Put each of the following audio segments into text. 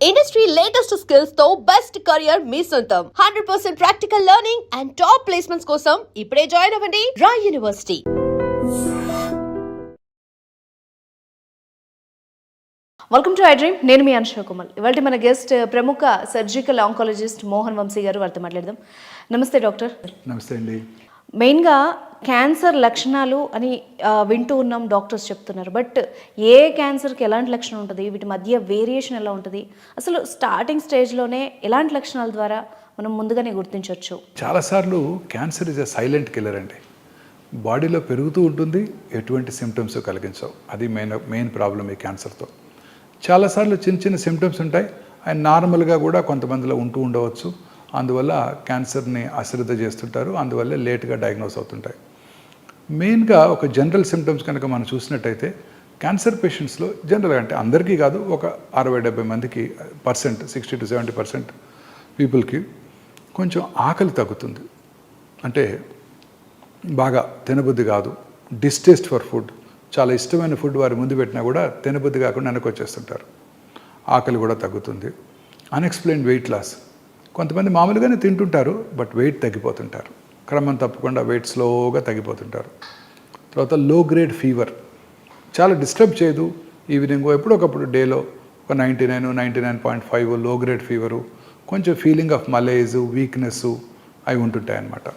Industry latest skills తో best career మీ సొంతం 100% practical learning and top placements కోసం ఇప్పుడే జాయిన్ అవ్వండి Rai university. Welcome to I dream. నేను మీ అనుష కుమార్. ఇవాళ మన గెస్ట్ ప్రముఖ సర్జికల్ ఆంకాలజిస్ట్ మోహన్ వంశీ గారు. వారితో మాట్లాడదాం. నమస్తే డాక్టర్. నమస్తే అండి. మెయిన్గా క్యాన్సర్ లక్షణాలు అని వింటూ ఉన్నాం, డాక్టర్స్ చెప్తున్నారు. బట్ ఏ క్యాన్సర్కి ఎలాంటి లక్షణం ఉంటుంది, వీటి మధ్య వేరియేషన్ ఎలా ఉంటుంది, అసలు స్టార్టింగ్ స్టేజ్లోనే ఎలాంటి లక్షణాల ద్వారా మనం ముందుగానే గుర్తించవచ్చు? చాలాసార్లు cancer is a silent killer అండి. బాడీలో పెరుగుతూ ఉంటుంది, ఎటువంటి సిమ్టమ్స్ కలిగించవు. అది మెయిన్ ప్రాబ్లం ఈ క్యాన్సర్తో. చాలాసార్లు చిన్న చిన్న సిమ్టమ్స్ ఉంటాయి, అండ్ నార్మల్గా కూడా కొంతమందిలో ఉంటూ ఉండవచ్చు. అందువల్ల క్యాన్సర్ని అశ్రద్ధ చేస్తుంటారు, అందువల్ల లేట్గా డయాగ్నోస్ అవుతుంటాయి. మెయిన్గా ఒక జనరల్ సిమ్టమ్స్ కనుక మనం చూసినట్టయితే క్యాన్సర్ పేషెంట్స్లో జనరల్గా, అంటే అందరికీ కాదు, ఒక 60-70 మందికి 60 to 70% పీపుల్కి కొంచెం ఆకలి తగ్గుతుంది. అంటే బాగా తినబుద్ధి కాదు, డిస్టేస్ట్ ఫర్ ఫుడ్, చాలా ఇష్టమైన ఫుడ్ వారి ముందు పెట్టినా కూడా తినబుద్ధి కాకుండా వెనక్కి వచ్చేస్తుంటారు. ఆకలి కూడా తగ్గుతుంది. అన్ఎక్స్ప్లెయిన్డ్ వెయిట్ లాస్, కొంతమంది మామూలుగానే తింటుంటారు బట్ వెయిట్ తగ్గిపోతుంటారు, క్రమం తప్పకుండా వెయిట్ స్లోగా తగ్గిపోతుంటారు. తర్వాత లో గ్రేడ్ ఫీవర్, చాలా డిస్టర్బ్ చేయదు, ఈవినింగ్ ఎప్పుడొకప్పుడు డేలో ఒక 99.5 లో గ్రేడ్ ఫీవరు, కొంచెం ఫీలింగ్ ఆఫ్ మలేజ్, వీక్నెస్ అవి ఉంటుంటాయి అన్నమాట.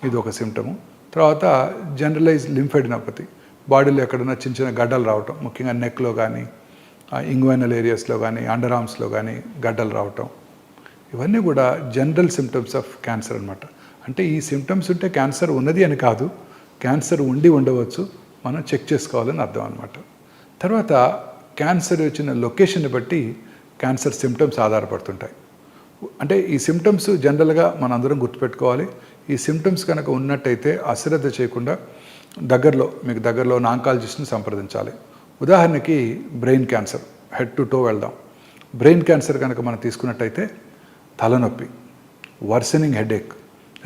ఇది ఒక సిమ్టము. తర్వాత జనరలైజ్ లింఫెడినోపతి, బాడీలో ఎక్కడైనా చిన్న చిన్న గడ్డలు రావటం, ముఖ్యంగా నెక్లో కానీ, ఇంగ్వైనల్ ఏరియాస్లో కానీ, అండర్ ఆర్మ్స్లో కానీ గడ్డలు రావటం, ఇవన్నీ కూడా జనరల్ సిమ్టమ్స్ ఆఫ్ క్యాన్సర్ అనమాట. అంటే ఈ సిమ్టమ్స్ ఉంటే క్యాన్సర్ ఉన్నది అని కాదు, క్యాన్సర్ ఉండి ఉండవచ్చు, మనం చెక్ చేసుకోవాలని అర్థం అనమాట. తర్వాత క్యాన్సర్ వచ్చిన లొకేషన్ని బట్టి క్యాన్సర్ సిమ్టమ్స్ ఆధారపడుతుంటాయి. అంటే ఈ సిమ్టమ్స్ జనరల్గా మనందరం గుర్తుపెట్టుకోవాలి. ఈ సిమ్టమ్స్ కనుక ఉన్నట్టయితే అశ్రద్ధ చేయకుండా మీకు దగ్గరలో ఉన్న ఆంకాలజిస్ట్ని సంప్రదించాలి. ఉదాహరణకి brain cancer, head to toe వెళ్దాం. బ్రెయిన్ క్యాన్సర్ కనుక మనం తీసుకున్నట్టయితే తలనొప్పి, worsening headache,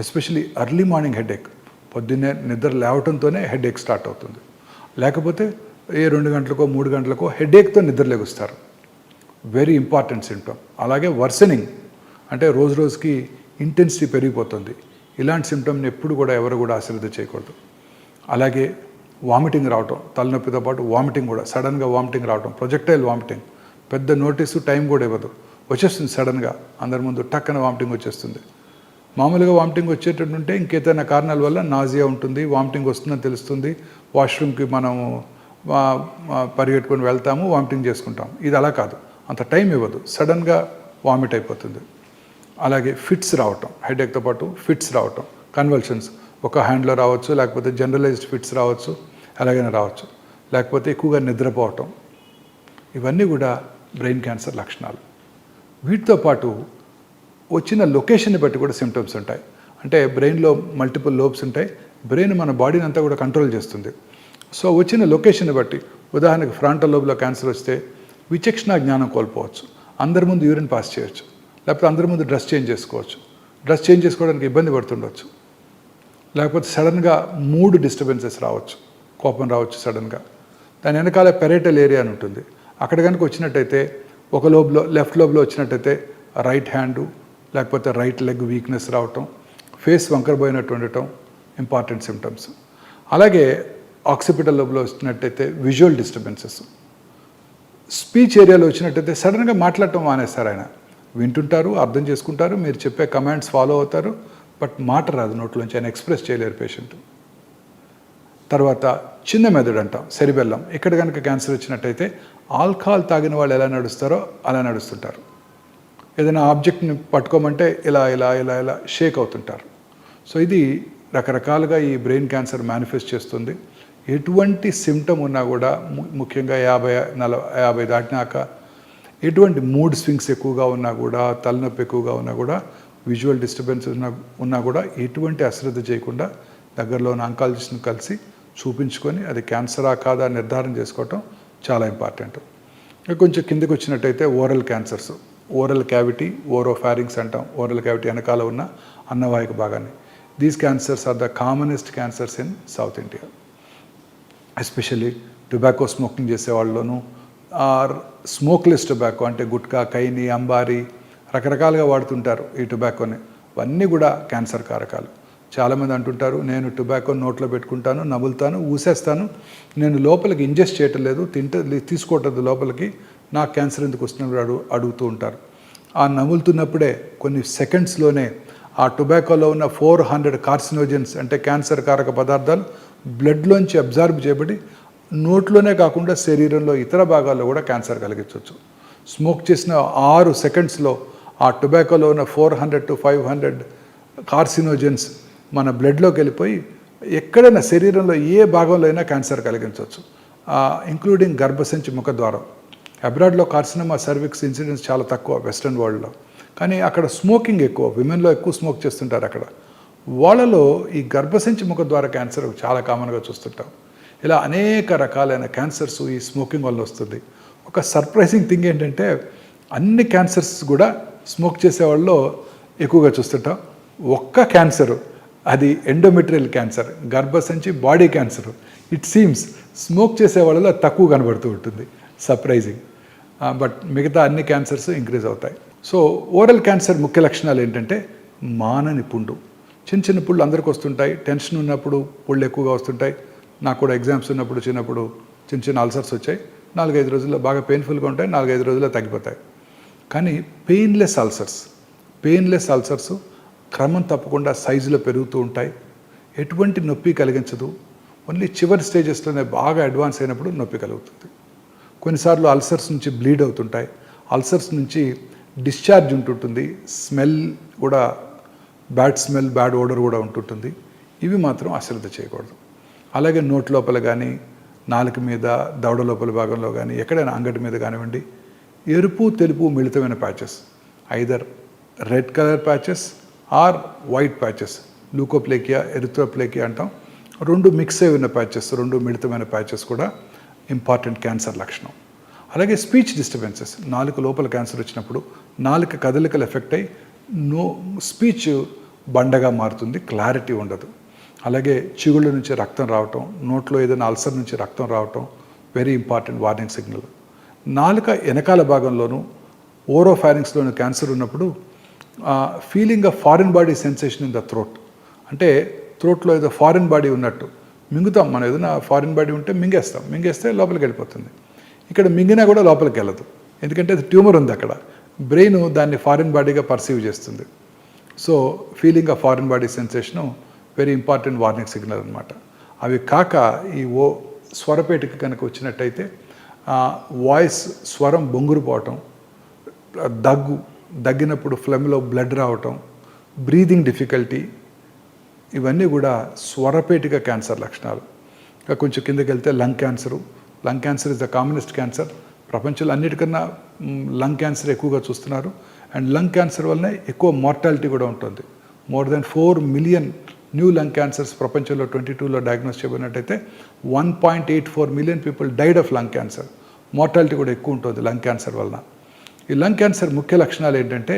especially early morning headache, పొద్దున్నే నిద్ర లేవటంతోనే హెడేక్ స్టార్ట్ అవుతుంది. లేకపోతే 2 గంటలకో 3 గంటలకో హెడేక్తో నిద్ర లేగుస్తారు, వెరీ ఇంపార్టెంట్ సిమ్టమ్. అలాగే వర్సనింగ్, అంటే రోజు రోజుకి ఇంటెన్సిటీ పెరిగిపోతుంది. ఇలాంటి సిమ్టమ్ని ఎప్పుడు కూడా ఎవరు కూడా అశ్రద్ధ చేయకూడదు. అలాగే వామిటింగ్ రావటం, తలనొప్పితో పాటు వామిటింగ్ కూడా, సడన్గా వామిటింగ్ రావటం, ప్రొజెక్టైల్ వామిటింగ్, పెద్ద నోటీసు టైం కూడా ఇవ్వదు, వచ్చేస్తుంది సడన్గా, అందరి ముందు టక్కన వామిటింగ్ వచ్చేస్తుంది. మామూలుగా వామిటింగ్ వచ్చేటట్టుంటే ఇంకేదైనా కారణాల వల్ల నాజియా ఉంటుంది, వామిటింగ్ వస్తుందని తెలుస్తుంది, వాష్రూమ్కి మనము పరిగెట్టుకొని వెళ్తాము, వామిటింగ్ చేసుకుంటాం. ఇది అలా కాదు, అంత టైం ఇవ్వదు, సడన్గా వామిట్ అయిపోతుంది. అలాగే ఫిట్స్ రావటం, హెడేక్తో పాటు ఫిట్స్ రావటం, కన్వల్షన్స్, ఒక హ్యాండ్లో రావచ్చు, లేకపోతే జనరలైజ్డ్ ఫిట్స్ రావచ్చు, ఎలాగైనా రావచ్చు, లేకపోతే ఎక్కువగా నిద్రపోవటం, ఇవన్నీ కూడా బ్రెయిన్ క్యాన్సర్ లక్షణాలు. వీటితో పాటు వచ్చిన లొకేషన్ని బట్టి కూడా సిమ్టమ్స్ ఉంటాయి. అంటే బ్రెయిన్లో మల్టిపుల్ లోబ్స్ ఉంటాయి, బ్రెయిన్ మన బాడీని అంతా కూడా కంట్రోల్ చేస్తుంది. సో వచ్చిన లొకేషన్ని బట్టి, ఉదాహరణకు ఫ్రంటల్ లోబ్లో క్యాన్సర్ వస్తే విచక్షణ జ్ఞానం కోల్పోవచ్చు, అందరి ముందు యూరిన్ పాస్ చేయొచ్చు, లేకపోతే అందరి ముందు డ్రెస్ చేంజ్ చేసుకోవచ్చు, డ్రెస్ చేంజ్ చేసుకోవడానికి ఇబ్బంది పడుతుండవచ్చు, లేకపోతే సడన్గా మూడ్ డిస్టర్బెన్సెస్ రావచ్చు, కోపం రావచ్చు సడన్గా. దాని వెనకాల పెరేటల్ ఏరియా అని ఉంటుంది, అక్కడ కనుక వచ్చినట్టయితే ఒక లోబ్లో, లెఫ్ట్ లోబ్లో వచ్చినట్టయితే రైట్ హ్యాండు లేకపోతే రైట్ లెగ్ వీక్నెస్ రావటం, ఫేస్ వంకరబోయినట్టు ఉండటం ఇంపార్టెంట్ సిమ్టమ్స్. అలాగే ఆక్సిపిటల్ లోబ్లో వచ్చినట్టయితే విజువల్ డిస్టర్బెన్సెస్, స్పీచ్ ఏరియాలో వచ్చినట్టయితే సడన్గా మాట్లాడటం మానేస్తారు. ఆయన వింటుంటారు, అర్థం చేసుకుంటారు, మీరు చెప్పే కమాండ్స్ ఫాలో అవుతారు, బట్ మాట రాదు నోట్లోంచి, ఆయన ఎక్స్ప్రెస్ చేయలేరు పేషెంట్. తర్వాత చిన్న మెదడు అంటాం, సెరిబెల్లం, ఇక్కడ కనుక క్యాన్సర్ వచ్చినట్టయితే ఆల్కహాల్ తాగిన వాళ్ళు ఎలా నడుస్తారో అలా నడుస్తుంటారు. ఏదైనా ఆబ్జెక్ట్ని పట్టుకోమంటే ఇలా ఇలా ఇలా ఇలా షేక్ అవుతుంటారు. సో ఇది రకరకాలుగా ఈ బ్రెయిన్ క్యాన్సర్ మేనిఫెస్ట్ చేస్తుంది. ఎటువంటి సిమ్టమ్ ఉన్నా కూడా, ముఖ్యంగా 50 దాటినాక, ఎటువంటి మూడ్ స్వింగ్స్ ఎక్కువగా ఉన్నా కూడా, తలనొప్పి ఎక్కువగా ఉన్నా కూడా, విజువల్ డిస్టర్బెన్స్ ఉన్నా కూడా ఎటువంటి అశ్రద్ధ చేయకుండా దగ్గరలో ఉన్న ఆంకాలజిస్ట్ని కలిసి చూపించుకొని అది క్యాన్సరా కాదా నిర్ధారణ చేసుకోవటం చాలా ఇంపార్టెంట్. కొంచెం కిందకి వచ్చినట్టయితే oral cancers, oral cavity, oropharynx అంటాం, ఓరల్ క్యావిటీ వెనకాల ఉన్న అన్నవాహిక భాగాన్ని. These cancers are the commonest cancers in south India, especially tobacco smoking చేసే వాళ్ళలోనూ, స్మోక్లెస్ టొబాకో అంటే గుట్కా, కైని, అంబారీ రకరకాలుగా వాడుతుంటారు ఈ టొబాకోని. ఇవన్నీ కూడా క్యాన్సర్ కారకాలు. చాలామంది అంటుంటారు, నేను టొబాకో నోట్లో పెట్టుకుంటాను, నములుతాను, ఊసేస్తాను, నేను లోపలికి ఇంజెస్ట్ చేయటం లేదు, తీసుకోవట్లేదు లోపలికి, నాకు క్యాన్సర్ ఎందుకు వస్తున్నప్పుడు అడుగుతూ ఉంటారు. ఆ నములుతున్నప్పుడే కొన్ని సెకండ్స్లోనే ఆ టొబాకోలో ఉన్న 400 కార్సినోజన్స్ అంటే క్యాన్సర్ కారక పదార్థాలు బ్లడ్లోంచి అబ్జార్బ్ చేయబడి నోట్లోనే కాకుండా శరీరంలో ఇతర భాగాల్లో కూడా క్యాన్సర్ కలిగించవచ్చు. స్మోక్ చేసిన 6 సెకండ్స్లో ఆ టొబాకోలో ఉన్న 400 to 500 కార్సినోజన్స్ మన బ్లడ్లోకి వెళ్ళిపోయి ఎక్కడైనా శరీరంలో ఏ భాగంలో అయినా క్యాన్సర్ కలిగించవచ్చు, ఇంక్లూడింగ్ గర్భసంచి ముఖద్వారం. అబ్రాడ్లో కార్సినోమా సర్విక్స్ ఇన్సిడెన్స్ చాలా తక్కువ వెస్ట్రన్ వరల్డ్లో, కానీ అక్కడ స్మోకింగ్ ఎక్కువ, విమెన్లో ఎక్కువ స్మోక్ చేస్తుంటారు అక్కడ. వాళ్ళలో ఈ గర్భసంచి ముఖద్వార క్యాన్సర్ చాలా కామన్గా చూస్తుంటాం. ఇలా అనేక రకాలైన క్యాన్సర్స్ ఈ స్మోకింగ్ వల్ల వస్తుంది. ఒక సర్ప్రైజింగ్ థింగ్ ఏంటంటే అన్ని క్యాన్సర్స్ కూడా స్మోక్ చేసే వాళ్ళలో ఎక్కువగా చూస్తుంటాం. ఒక్క క్యాన్సరు, అది ఎండోమెట్రియల్ క్యాన్సర్, గర్భసంచి body cancer, it seems smoke చేసే వాళ్ళలో తక్కువ కనబడుతూ ఉంటుంది. సర్ప్రైజింగ్. బట్ మిగతా అన్ని క్యాన్సర్స్ ఇంక్రీజ్ అవుతాయి. సో ఓరల్ క్యాన్సర్ ముఖ్య లక్షణాలు ఏంటంటే మానని పుండు. చిన్న చిన్న పుళ్ళు అందరికి వస్తుంటాయి. టెన్షన్ ఉన్నప్పుడు పుళ్ళు ఎక్కువగా వస్తుంటాయి. నాకు కూడా ఎగ్జామ్స్ ఉన్నప్పుడు చిన్నప్పుడు చిన్న చిన్న అల్సర్స్ వచ్చాయి. 4-5 రోజుల్లో బాగా పెయిన్ఫుల్గా ఉంటాయి, 4-5 రోజుల్లో తగ్గిపోతాయి. కానీ పెయిన్లెస్ అల్సర్స్ క్రమం తప్పకుండా సైజులో పెరుగుతూ ఉంటాయి. ఎటువంటి నొప్పి కలిగించదు. ఓన్లీ చివరి స్టేజెస్లోనే బాగా అడ్వాన్స్ అయినప్పుడు నొప్పి కలుగుతుంది. కొన్నిసార్లు అల్సర్స్ నుంచి బ్లీడ్ అవుతుంటాయి. అల్సర్స్ నుంచి డిశ్చార్జ్ ఉంటుంటుంది. స్మెల్ కూడా బ్యాడ్ స్మెల్, బ్యాడ్ ఓడర్ కూడా ఉంటుంటుంది. ఇవి మాత్రం అశ్రద్ధ చేయకూడదు. అలాగే నోటి లోపల కానీ, నాలుక మీద, దవడ లోపల భాగంలో కానీ, ఎక్కడైనా అంగటి మీద కానివ్వండి, ఎరుపు తెలుపు మిళితమైన patches, either red colour patches or white patches, leukoplakia, erythroplakia అంటాం. 2 మిక్స్ అయి ఉన్న ప్యాచెస్, 2 మిళితమైన ప్యాచెస్ కూడా ఇంపార్టెంట్ క్యాన్సర్ లక్షణం. అలాగే స్పీచ్ డిస్టర్బెన్సెస్, నాలుక లోపల క్యాన్సర్ వచ్చినప్పుడు నాలుక కదలికలు ఎఫెక్ట్ అయ్యి స్పీచ్ బండగా మారుతుంది, క్లారిటీ ఉండదు. అలాగే చిగుళ్ళ నుంచి రక్తం రావటం, నోట్లో ఏదైనా అల్సర్ నుంచి రక్తం రావటం వెరీ ఇంపార్టెంట్ వార్నింగ్ సిగ్నల్. నాలుక వెనకాల భాగంలోనూ ఓరోఫారింగ్స్లోనూ క్యాన్సర్ ఉన్నప్పుడు feeling of foreign body sensation in the throat, అంటే థ్రోట్లో ఏదో ఫారిన్ బాడీ ఉన్నట్టు మింగుతాం. మనం ఏదైనా ఫారిన్ బాడీ ఉంటే మింగేస్తే లోపలికి వెళ్ళిపోతుంది. ఇక్కడ మింగినా కూడా లోపలికి వెళ్ళదు, ఎందుకంటే అది ట్యూమర్ ఉంది అక్కడ. బ్రెయిన్ దాన్ని ఫారిన్ బాడీగా పర్సీవ్ చేస్తుంది. So feeling of foreign body sensation very important warning signal అనమాట. అవి కాక ఈ స్వరపేటికి కనుక వచ్చినట్టయితే వాయిస్ స్వరం బొంగురుపోవటం, దగ్గినప్పుడు ఫ్లెమ్లో బ్లడ్ రావటం, బ్రీదింగ్ డిఫికల్టీ, ఇవన్నీ కూడా స్వరపేటిక క్యాన్సర్ లక్షణాలు. ఇంకా కొంచెం కిందకి వెళ్తే lung cancer is the commonest cancer. ప్రపంచంలో అన్నిటికన్నా లంగ్ క్యాన్సర్ ఎక్కువగా చూస్తున్నారు. అండ్ లంగ్ క్యాన్సర్ వల్లనే ఎక్కువ మార్టాలిటీ కూడా ఉంటుంది. More than 4 million new lung cancers ప్రపంచంలో 2022లో డయాగ్నోస్ చేయబడినట్టయితే 1.84 million people died of lung cancer. Mortality కూడా ఎక్కువ ఉంటుంది లంగ్ క్యాన్సర్ వలన. ఈ లంగ్ క్యాన్సర్ ముఖ్య లక్షణాలు ఏంటంటే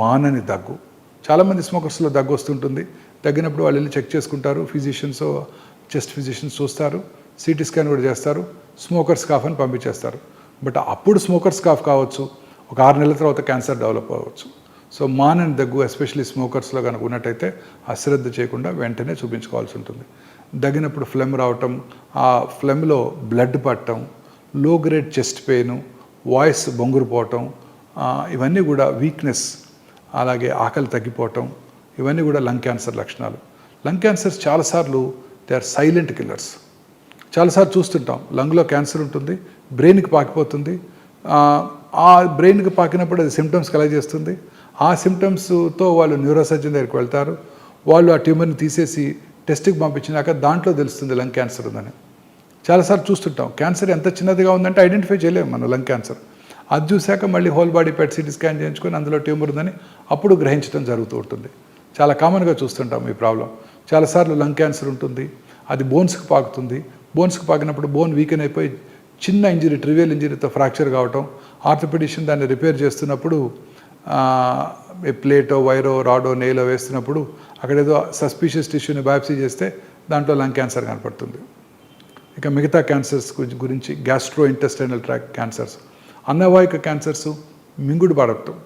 మానని దగ్గు. చాలామంది స్మోకర్స్లో దగ్గు వస్తుంటుంది. తగ్గినప్పుడు వాళ్ళు వెళ్ళి చెక్ చేసుకుంటారు. చెస్ట్ ఫిజిషియన్స్ చూస్తారు, సిటీ స్కాన్ కూడా చేస్తారు, స్మోకర్స్ కాఫ్ అని పంపించేస్తారు. బట్ అప్పుడు స్మోకర్స్ కాఫ్ కావచ్చు, ఒక 6 నెలల తర్వాత క్యాన్సర్ డెవలప్ అవ్వచ్చు. సో మానని దగ్గు ఎస్పెషల్లీ స్మోకర్స్లో కనుక ఉన్నట్టయితే అశ్రద్ధ చేయకుండా వెంటనే చూపించుకోవాల్సి ఉంటుంది. దగ్గినప్పుడు ఫ్లెమ్ రావటం, ఆ ఫ్లెమ్లో బ్లడ్ పట్టడం, లో గ్రేడ్ చెస్ట్ పెయిన్, వాయిస్ బొంగురుపోవటం, ఇవన్నీ కూడా వీక్నెస్, అలాగే ఆకలి తగ్గిపోవటం, ఇవన్నీ కూడా లంగ్ క్యాన్సర్ లక్షణాలు. లంగ్ క్యాన్సర్స్ చాలాసార్లు దే ఆర్ సైలెంట్ కిల్లర్స్. చాలాసార్లు చూస్తుంటాం, లంగ్లో క్యాన్సర్ ఉంటుంది, బ్రెయిన్కి పాకిపోతుంది. ఆ బ్రెయిన్కి పాకినప్పుడు అది సిమ్టమ్స్ కలగజేస్తుంది. ఆ సిమ్టమ్స్తో వాళ్ళు న్యూరోసర్జన్ దగ్గరికి వెళ్తారు. వాళ్ళు ఆ ట్యూమర్ని తీసేసి టెస్ట్కి పంపించినాక దాంట్లో తెలుస్తుంది లంగ్ క్యాన్సర్ ఉందని. చాలాసార్లు చూస్తుంటాం. క్యాన్సర్ ఎంత చిన్నదిగా ఉందంటే ఐడెంటిఫై చేయలేము మనం లంగ్ క్యాన్సర్. అది చూశాక మళ్ళీ whole body PET CT scan చేయించుకొని అందులో ట్యూమర్ ఉందని అప్పుడు గ్రహించడం జరుగుతూ ఉంటుంది. చాలా కామన్గా చూస్తుంటాం ఈ ప్రాబ్లం. చాలాసార్లు లంగ్ క్యాన్సర్ ఉంటుంది, అది బోన్స్కి పాకుతుంది. బోన్స్కి పాకినప్పుడు బోన్ వీకెన్ అయిపోయి చిన్న ఇంజరీ, ట్రివియల్ ఇంజరీతో ఫ్రాక్చర్ కావటం, ఆర్థోపెడిషియన్ దాన్ని రిపేర్ చేస్తున్నప్పుడు ప్లేటో, వైరో, రాడో, నెయిలో వేస్తున్నప్పుడు అక్కడ ఏదో సస్పీషియస్ టిష్యూని బయాప్సీ చేస్తే దాంట్లో లంగ్ క్యాన్సర్ కనపడుతుంది. ఇక మిగతా క్యాన్సర్స్ గురించి గ్యాస్ట్రో ఇంటెస్టైనల్ ట్రాక్ క్యాన్సర్స్, అన్నవాహిక క్యాన్సర్స్ మింగుడు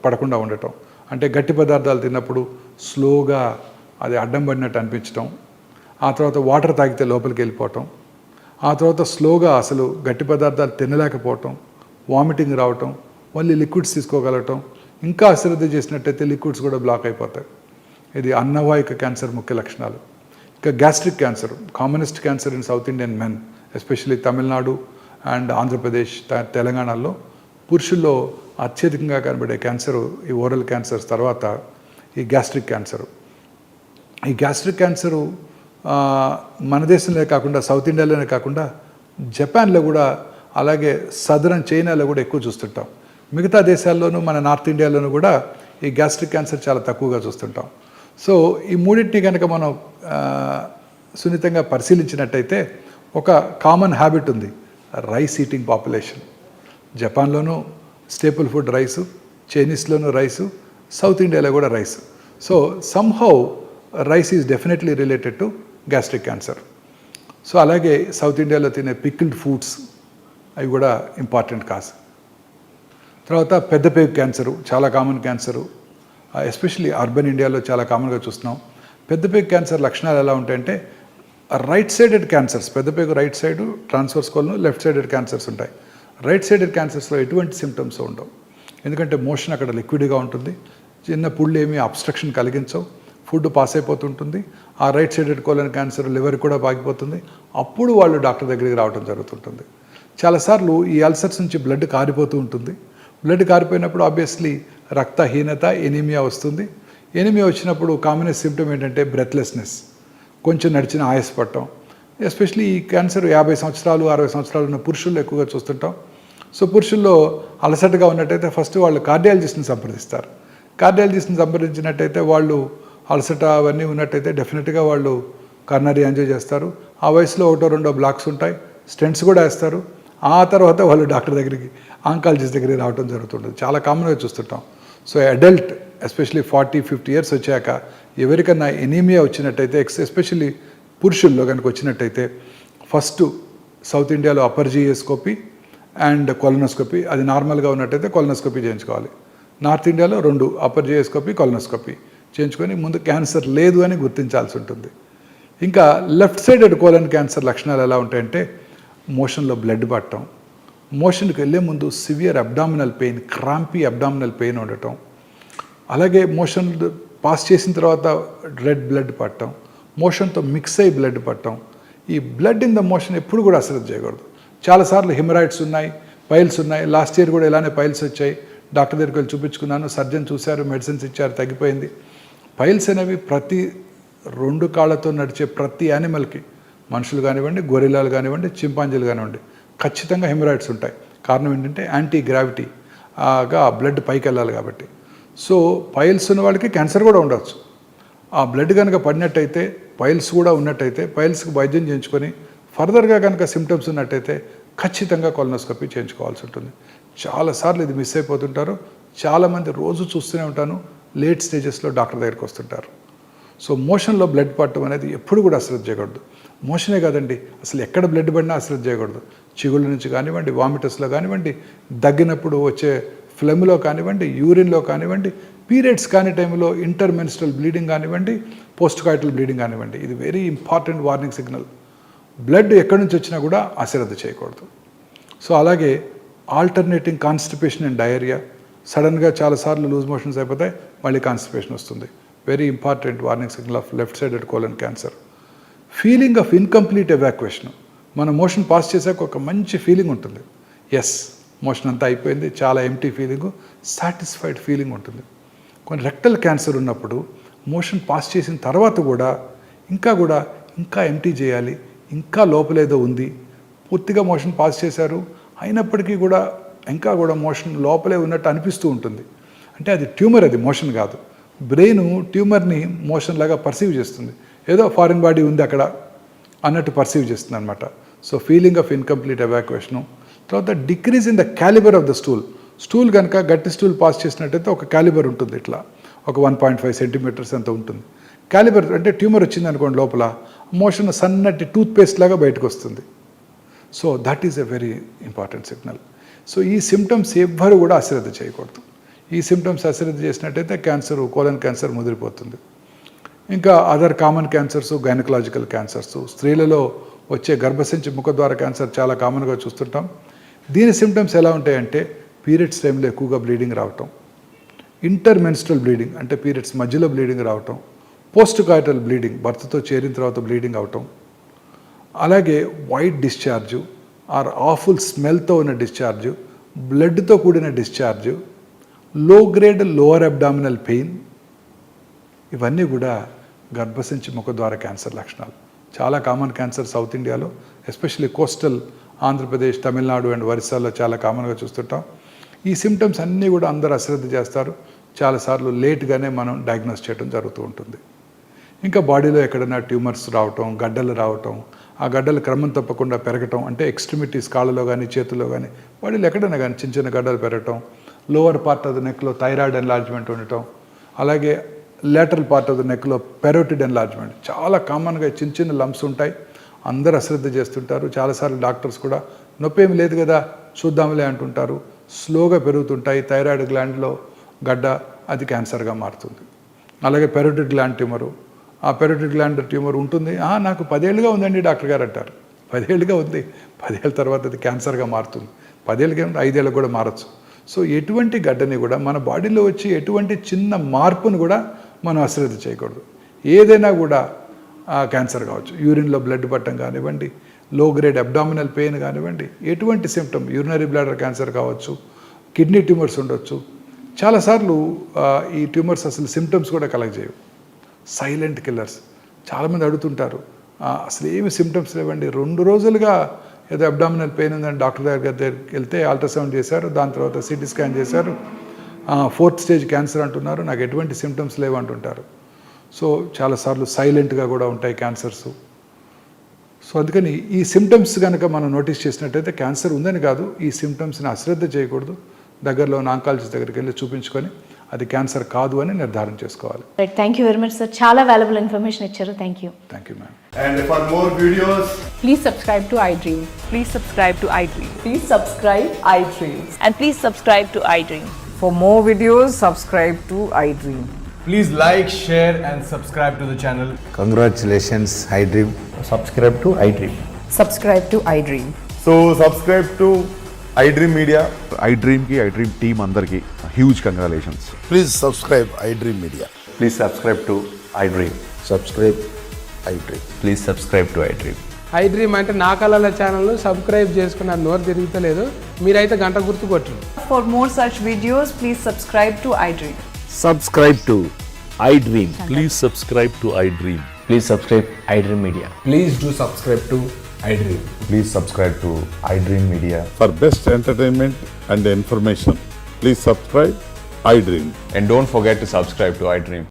పడకుండా ఉండటం, అంటే గట్టి పదార్థాలు తిన్నప్పుడు స్లోగా అది అడ్డం పడినట్టు అనిపించటం, ఆ తర్వాత వాటర్ తాగితే లోపలికి వెళ్ళిపోవటం, ఆ తర్వాత స్లోగా అసలు గట్టి పదార్థాలు తినలేకపోవటం, వామిటింగ్ రావటం, మళ్ళీ లిక్విడ్స్ తీసుకోగలగటం, ఇంకా అశ్రద్ధ చేసినట్టయితే లిక్విడ్స్ కూడా బ్లాక్ అయిపోతాయి. ఇది అన్నవాహిక క్యాన్సర్ ముఖ్య లక్షణాలు. ఇక gastric cancer, commonest cancer in south Indian men, especially Tamil Nadu and Andhra Pradesh, తెలంగాణలో పురుషుల్లో అత్యధికంగా కనబడే క్యాన్సరు ఈ ఓరల్ క్యాన్సర్స్ తర్వాత ఈ గ్యాస్ట్రిక్ క్యాన్సరు. ఈ గ్యాస్ట్రిక్ క్యాన్సరు మన దేశంలోనే కాకుండా సౌత్ ఇండియాలోనే కాకుండా జపాన్లో కూడా, అలాగే సదరన్ చైనాలో కూడా ఎక్కువ చూస్తుంటాం. మిగతా దేశాల్లోనూ మన నార్త్ ఇండియాలోనూ కూడా ఈ గ్యాస్ట్రిక్ క్యాన్సర్ చాలా తక్కువగా చూస్తుంటాం. సో ఈ మూడింటిని కనుక మనం సున్నితంగా పరిశీలించినట్టయితే ఒక కామన్ హ్యాబిట్ ఉంది, రైస్ ఈటింగ్ పాపులేషన్. జపాన్లోనూ స్టేపుల్ ఫుడ్ రైసు, చైనీస్లోనూ రైసు, సౌత్ ఇండియాలో కూడా rice. So somehow rice is definitely related to gastric cancer. So అలాగే సౌత్ ఇండియాలో తినే పికిల్డ్ ఫుడ్స్ అవి కూడా ఇంపార్టెంట్ కాజ్. తర్వాత పెద్ద పేగు క్యాన్సరు చాలా కామన్ క్యాన్సరు, ఎస్పెషల్లీ అర్బన్ ఇండియాలో చాలా కామన్గా చూస్తున్నాం. పెద్ద పేగు క్యాన్సర్ లక్షణాలు ఎలా ఉంటాయంటే రైట్ సైడెడ్ క్యాన్సర్స్, పెద్ద పేగు right side transverse colon, left sided cancers ఉంటాయి. రైట్ సైడెడ్ క్యాన్సర్స్లో ఎటువంటి సిమ్టమ్స్ ఉండవు, ఎందుకంటే మోషన్ అక్కడ లిక్విడ్గా ఉంటుంది, చిన్న పుళ్ళు ఏమీ అబ్స్ట్రక్షన్ కలిగించవు, ఫుడ్ పాస్ అయిపోతుంటుంది. ఆ right sided colon cancer liver కూడా పాకిపోతుంది. అప్పుడు వాళ్ళు డాక్టర్ దగ్గరికి రావడం జరుగుతుంటుంది. చాలాసార్లు ఈ అల్సర్స్ నుంచి బ్లడ్ కారిపోతూ ఉంటుంది. బ్లడ్ కారిపోయినప్పుడు ఆబ్వియస్లీ రక్తహీనత, ఎనీమియా వస్తుంది. ఎనీమియా వచ్చినప్పుడు కామన్ సిమ్టమ్ ఏంటంటే బ్రెత్లెస్నెస్, కొంచెం నడిచిన ఆయాసపడటం. ఎస్పెషలీ ఈ క్యాన్సర్ 50 సంవత్సరాలు 60 సంవత్సరాలు ఉన్న పురుషుల్లో ఎక్కువగా చూస్తుంటాం. సో పురుషుల్లో అలసటగా ఉన్నట్టయితే ఫస్ట్ వాళ్ళు కార్డియాలజిస్ట్ని సంప్రదిస్తారు. కార్డియాలజిస్ట్ని సంప్రదించినట్టయితే వాళ్ళు అలసట అవన్నీ ఉన్నట్టయితే డెఫినెట్గా వాళ్ళు కర్నరీ యాంజియో చేస్తారు. ఆ వయసులో 1-2 బ్లాక్స్ ఉంటాయి, స్టెంట్స్ కూడా వేస్తారు. ఆ తర్వాత వాళ్ళు డాక్టర్ దగ్గరికి, ఆంకాలజిస్ట్ దగ్గరికి రావడం జరుగుతుంటుంది. చాలా కామన్గా చూస్తుంటాం. సో అడల్ట్ ఎస్పెషలీ 40-50 ఇయర్స్ వచ్చాక ఎవరికన్నా ఎనీమియా వచ్చినట్టయితే, ఎస్పెషల్లీ పురుషుల్లో కనుక వచ్చినట్టయితే ఫస్ట్ సౌత్ ఇండియాలో అప్పర్ జియోస్కోపీ అండ్ కొలనోస్కోపీ, అది నార్మల్గా ఉన్నట్టయితే కొలనోస్కోపీ చేయించుకోవాలి. నార్త్ ఇండియాలో 2 అప్పర్ జియోస్కోపీ, కొలనోస్కోపీ చేయించుకొని ముందు క్యాన్సర్ లేదు అని గుర్తించాల్సి ఉంటుంది. ఇంకా లెఫ్ట్ సైడెడ్ కోలన్ క్యాన్సర్ లక్షణాలు ఎలా ఉంటాయంటే మోషన్లో బ్లడ్ పట్టడం, మోషన్కి వెళ్ళే ముందు severe abdominal pain, crampy abdominal pain ఉండటం, అలాగే మోషన్ పాస్ చేసిన తర్వాత రెడ్ బ్లడ్ పట్టడం, మోషన్తో మిక్స్ అయ్యి బ్లడ్ పట్టడం. ఈ బ్లడ్ ఇన్ ద మోషన్ ఎప్పుడు కూడా అశ్రద్ధ చేయకూడదు. చాలాసార్లు హిమరాయిడ్స్ ఉన్నాయి, పైల్స్ ఉన్నాయి. లాస్ట్ ఇయర్ కూడా ఇలానే పైల్స్ వచ్చాయి. డాక్టర్ దగ్గరికి వెళ్ళి చూపించుకున్నాను, సర్జన్ చూశారు, మెడిసిన్స్ ఇచ్చారు, తగ్గిపోయింది. పైల్స్ అనేవి ప్రతి 2 కాళ్ళతో నడిచే ప్రతి యానిమల్కి, మనుషులు కానివ్వండి, గొరిల్లాలు కానివ్వండి, చింపాంజీలు కానివ్వండి, ఖచ్చితంగా హిమరాయిడ్స్ ఉంటాయి. కారణం ఏంటంటే యాంటీ గ్రావిటీగా బ్లడ్ పైకి వెళ్ళాలి కాబట్టి. సో పైల్స్ ఉన్న వాళ్ళకి క్యాన్సర్ కూడా ఉండవచ్చు. ఆ బ్లడ్ కనుక పడినట్టయితే, పైల్స్ కూడా ఉన్నట్టయితే పైల్స్కి వైద్యం చేయించుకొని ఫర్దర్గా కనుక సిమ్టమ్స్ ఉన్నట్టయితే ఖచ్చితంగా కొలనోస్కోపీ చేయించుకోవాల్సి ఉంటుంది. చాలాసార్లు ఇది మిస్ అయిపోతుంటారు. చాలామంది రోజు చూస్తూనే ఉంటాను, లేట్ స్టేజెస్లో డాక్టర్ దగ్గరికి వస్తుంటారు. సో మోషన్లో బ్లడ్ పట్టడం అనేది ఎప్పుడు కూడా అశ్రద్ధ చేయకూడదు. మోషనే కాదండి, అసలు ఎక్కడ బ్లడ్ పడినా అశ్రద్ధ చేయకూడదు. చిగుళ్ళ నుంచి కానివ్వండి, వామిటస్లో కానివ్వండి, దగ్గినప్పుడు వచ్చే ఫ్లెమ్లో కానివ్వండి, యూరిన్లో కానివ్వండి, పీరియడ్స్ కాని టైంలో ఇంటర్మెన్స్ట్రల్ బ్లీడింగ్ కానివ్వండి, పోస్ట్ కాయిటల్ బ్లీడింగ్ కానివ్వండి, ఇది very important warning signal. Blood ఎక్కడి నుంచి వచ్చినా కూడా అశ్రద్ధ చేయకూడదు. సో అలాగే ఆల్టర్నేటింగ్ కాన్స్టిపేషన్ అండ్ డయేరియా, సడన్గా చాలాసార్లు లూజ్ మోషన్స్ అయిపోతాయి, మళ్ళీ కాన్స్టిపేషన్ వస్తుంది. Very important warning signal off left sided colon cancer. Feeling of incomplete evacuation, మన మోషన్ పాస్ చేసాక ఒక మంచి ఫీలింగ్ ఉంటుంది. ఎస్, మోషన్ అంతా అయిపోయింది, చాలా ఎంటీ ఫీలింగు, సాటిస్ఫైడ్ ఫీలింగ్ ఉంటుంది. కొన్ని రెక్టల్ క్యాన్సర్ ఉన్నప్పుడు మోషన్ పాస్ చేసిన తర్వాత కూడా ఇంకా ఎంటీ చేయాలి, ఇంకా లోపలేదో ఉంది, పూర్తిగా మోషన్ పాస్ చేశారు అయినప్పటికీ కూడా ఇంకా మోషన్ లోపలే ఉన్నట్టు అనిపిస్తూ ఉంటుంది. అంటే అది ట్యూమర్, అది మోషన్ కాదు. బ్రెయిన్ ట్యూమర్ని మోషన్ లాగా పర్సీవ్ చేస్తుంది, ఏదో ఫారిన్ బాడీ ఉంది అక్కడ అన్నట్టు పర్సీవ్ చేస్తుంది అనమాట. So feeling of incomplete evacuation. తర్వాత decrease in the calibre of the stool కనుక గట్టి స్టూల్ పాస్ చేసినట్టయితే ఒక క్యాలిబర్ ఉంటుంది, ఇట్లా ఒక 1.5 సెంటీమీటర్స్ అంత ఉంటుంది. క్యాలిబర్ అంటే ట్యూమర్ వచ్చింది అనుకోండి, లోపల మోషన్ సన్నటి టూత్పేస్ట్ లాగా బయటకు వస్తుంది. So that is a very important signal. So ఈ సిమ్టమ్స్ ఎవ్వరు కూడా అశ్రద్ధ చేయకూడదు. ఈ సిమ్టమ్స్ అశ్రద్ధ చేసినట్టయితే క్యాన్సర్, కోలన్ క్యాన్సర్ ముదిరిపోతుంది. ఇంకా other common cancers, gynaecological cancers, స్త్రీలలో వచ్చే గర్భసంచి ముఖద్వార క్యాన్సర్ చాలా కామన్గా చూస్తుంటాం. దీని సిమ్టమ్స్ ఎలా ఉంటాయంటే పీరియడ్స్ టైంలో ఎక్కువగా బ్లీడింగ్ రావటం, ఇంటర్మెన్స్ట్రల్ బ్లీడింగ్ అంటే పీరియడ్స్ మధ్యలో బ్లీడింగ్ రావటం, పోస్ట్ కాయిటల్ బ్లీడింగ్ భర్తతో చేరిన తర్వాత బ్లీడింగ్ అవటం, అలాగే వైట్ డిశ్చార్జు ఆర్ ఆఫుల్ స్మెల్తో ఉన్న డిశ్చార్జు, బ్లడ్తో కూడిన డిశ్చార్జు, లో గ్రేడ్ లోవర్ అబ్డామినల్ పెయిన్, ఇవన్నీ కూడా గర్భసంచి ముఖద్వార క్యాన్సర్ లక్షణాలు. చాలా కామన్ క్యాన్సర్ సౌత్ ఇండియాలో, especially coastal Andhra Pradesh, Tamil Nadu and ఒరిస్సాలో చాలా కామన్గా చూస్తుంటాం. ఈ సిమ్టమ్స్ అన్నీ కూడా అందరూ అశ్రద్ధ చేస్తారు. చాలాసార్లు లేట్గానే మనం డయాగ్నోస్ చేయడం జరుగుతూ ఉంటుంది. ఇంకా బాడీలో ఎక్కడైనా ట్యూమర్స్ రావటం, గడ్డలు రావటం, ఆ గడ్డలు క్రమం తప్పకుండా పెరగటం, అంటే ఎక్స్ట్రిమిటీస్ కాళ్ళలో కానీ చేతుల్లో కానీ బాడీలో ఎక్కడైనా కానీ చిన్న చిన్న గడ్డలు పెరగటం, లోవర్ పార్ట్ ఆఫ్ ద నెక్లో థైరాయిడ్ ఎన్లార్జ్మెంట్ ఉండటం, అలాగే లేటరల్ పార్ట్ ఆఫ్ ద నెక్లో పెరోటిడ్ ఎన్లార్జ్మెంట్, చాలా కామన్గా చిన్న చిన్న లంప్స్ ఉంటాయి. అందరూ అశ్రద్ధ చేస్తుంటారు. చాలాసార్లు డాక్టర్స్ కూడా నొప్పి ఏమి లేదు కదా చూద్దాంలే అంటుంటారు. స్లోగా పెరుగుతుంటాయి. థైరాయిడ్ గ్లాండ్లో గడ్డ, అది క్యాన్సర్గా మారుతుంది. అలాగే పెరోటిడ్ గ్లాండ్ ట్యూమరు, ఆ పెరోటిడ్ గ్లాండ్ ట్యూమర్ ఉంటుంది. నాకు 10 ఏళ్ళుగా ఉందండి డాక్టర్ గారు అంటారు. 10 ఏళ్ళుగా ఉంది, 10 ఏళ్ళ తర్వాత అది క్యాన్సర్గా మారుతుంది. 10 ఏళ్ళకి 5 ఏళ్ళకి కూడా మారచ్చు. సో ఎటువంటి గడ్డని కూడా మన బాడీలో వచ్చి ఎటువంటి చిన్న మార్పును కూడా మనం అశ్రద్ధ చేయకూడదు. ఏదైనా కూడా క్యాన్సర్ కావచ్చు, యూరిన్లో బ్లడ్ పట్టడం కానివ్వండి, లో గ్రేడ్ అబ్డామినల్ పెయిన్ కానివ్వండి, ఎటువంటి సిమ్టమ్, యూరినరీ బ్లాడర్ క్యాన్సర్ కావచ్చు, కిడ్నీ ట్యూమర్స్ ఉండొచ్చు. చాలాసార్లు ఈ ట్యూమర్స్ అసలు సిమ్టమ్స్ కూడా కలగజేయవు, సైలెంట్ కిల్లర్స్. చాలామంది అడుగుతుంటారు అసలు ఏమి సిమ్టమ్స్ లేవండి, 2 రోజులుగా ఏదో అబ్డామినల్ పెయిన్ ఉందని డాక్టర్ దగ్గరికి వెళ్తే అల్ట్రాసౌండ్ చేశారు, దాని తర్వాత సిటీ స్కాన్ చేశారు, 4th స్టేజ్ క్యాన్సర్ అంటున్నారు, నాకు ఎటువంటి సిమ్టమ్స్ లేవు అంటుంటారు. సో చాలాసార్లు సైలెంట్గా కూడా ఉంటాయి క్యాన్సర్స్. సో అందుకని ఈ సిమ్టమ్స్ కనుక మనం నోటీస్ చేసినట్టయితే క్యాన్సర్ ఉందని కాదు, ఈ సిమ్టమ్స్ని అశ్రద్ధ చేయకూడదు. దగ్గరలో ఉన్న ఆంకాలజిస్ట్ దగ్గరికి వెళ్ళి చూపించుకొని అది క్యాన్సర్ కాదు అని నిర్ధారణ చేసుకోవాలి. Right, thank you very much sir, చాలా వాల్యుబుల్ ఇన్ఫర్మేషన్ ఇచ్చారు. Thank you ma'am. And for more videos, Please subscribe to iDream. Please subscribe to iDream. Please subscribe iDream. And please subscribe to iDream. For more videos, subscribe to iDream. please like, share and subscribe to the channel. Congratulations, iDream. Subscribe to iDream. Subscribe to iDream. So subscribe to iDream Media. iDream team అందరికి huge congratulations. Please subscribe iDream Media. Please subscribe to iDream. Subscribe iDream. Please subscribe to iDream. iDream అంటే నా కళల channel subscribe చేసుకున్న నోరు తిరుగుతలేదు, మీరైతే గంట గుర్తు కొట్టండి. For more such videos, please subscribe to iDream. Subscribe to iDream. Please subscribe to iDream. Please subscribe iDream Media. Please do subscribe to iDream. Please subscribe to iDream Media. For best entertainment and information, please subscribe iDream. And don't forget to subscribe to iDream.